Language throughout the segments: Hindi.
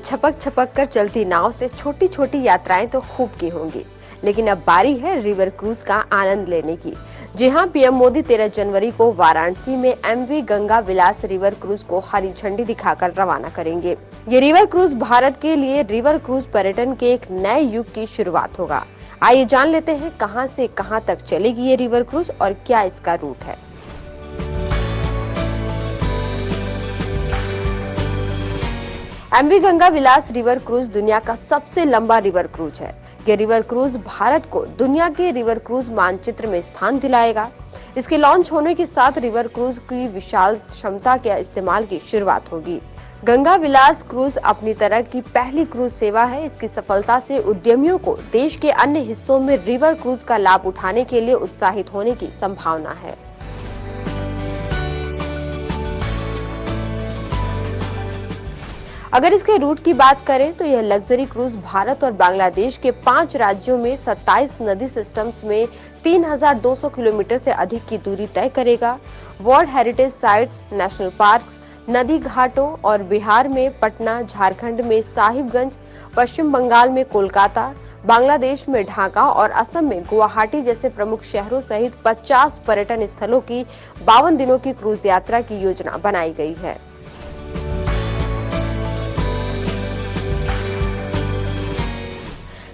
छपक छपक कर चलती नाव से छोटी छोटी यात्राएं तो खूब की होंगी, लेकिन अब बारी है रिवर क्रूज का आनंद लेने की। जी हां, पीएम मोदी 13 जनवरी को वाराणसी में एमवी गंगा विलास रिवर क्रूज को हरी झंडी दिखाकर रवाना करेंगे। ये रिवर क्रूज भारत के लिए रिवर क्रूज पर्यटन के एक नए युग की शुरुआत होगा। आइए जान लेते हैं कहां से कहां तक चलेगी ये रिवर क्रूज और क्या इसका रूट है। एमवी गंगा विलास रिवर क्रूज दुनिया का सबसे लंबा रिवर क्रूज है। यह रिवर क्रूज भारत को दुनिया के रिवर क्रूज मानचित्र में स्थान दिलाएगा। इसके लॉन्च होने के साथ रिवर क्रूज की विशाल क्षमता के इस्तेमाल की शुरुआत होगी। गंगा विलास क्रूज अपनी तरह की पहली क्रूज सेवा है। इसकी सफलता से उद्यमियों को देश के अन्य हिस्सों में रिवर क्रूज का लाभ उठाने के लिए उत्साहित होने की संभावना है। अगर इसके रूट की बात करें तो यह लग्जरी क्रूज भारत और बांग्लादेश के 5 राज्यों में 27 नदी सिस्टम्स में 3200 किलोमीटर से अधिक की दूरी तय करेगा। World heritage sites, national parks, नदी घाटों और बिहार में पटना, झारखंड में साहिबगंज, पश्चिम बंगाल में कोलकाता, बांग्लादेश में ढाका और असम में गुवाहाटी जैसे प्रमुख शहरों सहित 50 पर्यटन स्थलों की 52 दिनों की क्रूज यात्रा की योजना बनाई गई है।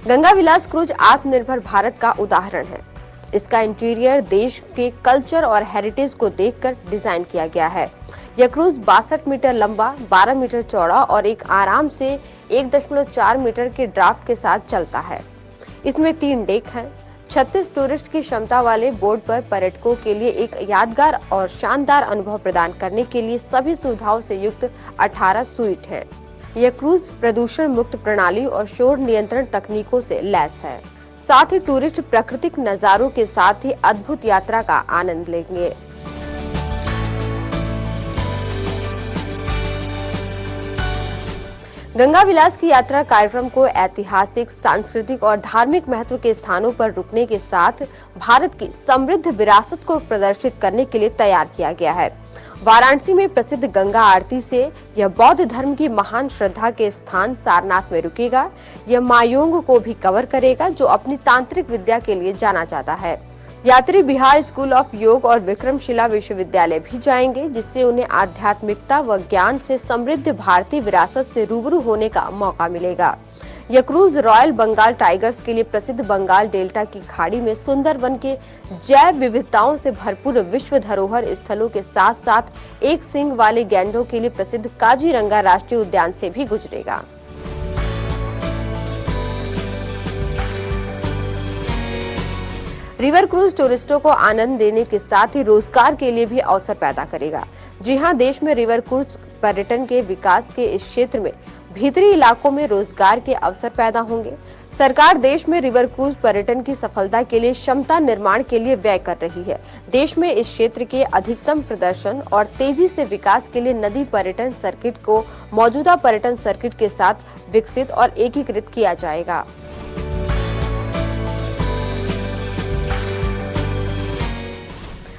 गंगा विलास क्रूज आत्मनिर्भर भारत का उदाहरण है। इसका इंटीरियर देश के कल्चर और हेरिटेज को देखकर डिजाइन किया गया है। यह क्रूज 62 मीटर लंबा, 12 मीटर चौड़ा और एक आराम से 1.4 मीटर के ड्राफ्ट के साथ चलता है। इसमें 3 डेक हैं। 36 टूरिस्ट की क्षमता वाले बोर्ड पर पर्यटकों के लिए एक यादगार और शानदार अनुभव प्रदान करने के लिए सभी सुविधाओं से युक्त 18 स्वीट है। यह क्रूज प्रदूषण मुक्त प्रणाली और शोर नियंत्रण तकनीकों से लैस है। साथ ही टूरिस्ट प्राकृतिक नजारों के साथ ही अद्भुत यात्रा का आनंद लेंगे। गंगा विलास की यात्रा कार्यक्रम को ऐतिहासिक, सांस्कृतिक और धार्मिक महत्व के स्थानों पर रुकने के साथ भारत की समृद्ध विरासत को प्रदर्शित करने के लिए तैयार किया गया है। वाराणसी में प्रसिद्ध गंगा आरती से यह बौद्ध धर्म की महान श्रद्धा के स्थान सारनाथ में रुकेगा। यह मायोंग को भी कवर करेगा, जो अपनी तांत्रिक विद्या के लिए जाना जाता है। यात्री बिहार स्कूल ऑफ योग और विक्रमशिला विश्वविद्यालय भी जाएंगे, जिससे उन्हें आध्यात्मिकता व ज्ञान से समृद्ध भारतीय विरासत से रूबरू होने का मौका मिलेगा। यह क्रूज रॉयल बंगाल टाइगर्स के लिए प्रसिद्ध बंगाल डेल्टा की खाड़ी में सुंदरवन के जैव विविधताओं से भरपूर विश्व धरोहर स्थलों के साथ साथ एक सींग वाले गैंडों के लिए प्रसिद्ध काजीरंगा राष्ट्रीय उद्यान से भी गुजरेगा। रिवर क्रूज टूरिस्टों को आनंद देने के साथ ही रोजगार के लिए भी अवसर पैदा करेगा। जी हां, देश में रिवर क्रूज पर्यटन के विकास के इस क्षेत्र में भीतरी इलाकों में रोजगार के अवसर पैदा होंगे। सरकार देश में रिवर क्रूज पर्यटन की सफलता के लिए क्षमता निर्माण के लिए व्यय कर रही है। देश में इस क्षेत्र के अधिकतम प्रदर्शन और तेजी से विकास के लिए नदी पर्यटन सर्किट को मौजूदा पर्यटन सर्किट के साथ विकसित और एकीकृत किया जाएगा।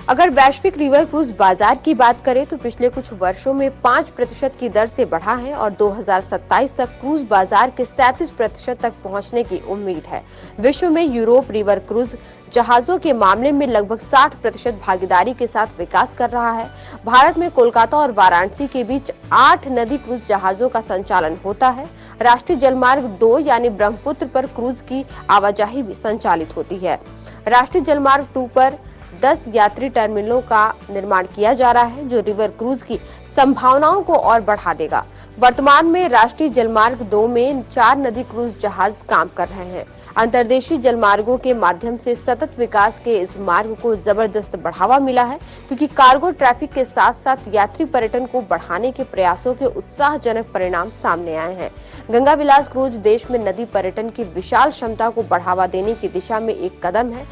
अगर वैश्विक रिवर क्रूज बाजार की बात करें तो पिछले कुछ वर्षों में 5% की दर से बढ़ा है और 2027 तक क्रूज बाजार के 37% तक पहुंचने की उम्मीद है। विश्व में यूरोप रिवर क्रूज जहाजों के मामले में लगभग 60% भागीदारी के साथ विकास कर रहा है। भारत में कोलकाता और वाराणसी के बीच 8 नदी क्रूज जहाजों का संचालन होता है। राष्ट्रीय जलमार्ग 2 यानी ब्रह्मपुत्र पर क्रूज की आवाजाही भी संचालित होती है। राष्ट्रीय जलमार्ग 2 पर 10 यात्री टर्मिनलों का निर्माण किया जा रहा है, जो रिवर क्रूज की संभावनाओं को और बढ़ा देगा। वर्तमान में राष्ट्रीय जलमार्ग 2 में 4 नदी क्रूज जहाज काम कर रहे हैं। अंतर्देशीय जलमार्गों के माध्यम से सतत विकास के इस मार्ग को जबरदस्त बढ़ावा मिला है, क्योंकि कार्गो ट्रैफिक के साथ साथ यात्री पर्यटन को बढ़ाने के प्रयासों के उत्साहजनक परिणाम सामने आए हैं। गंगा विलास क्रूज देश में नदी पर्यटन की विशाल क्षमता को बढ़ावा देने की दिशा में एक कदम है।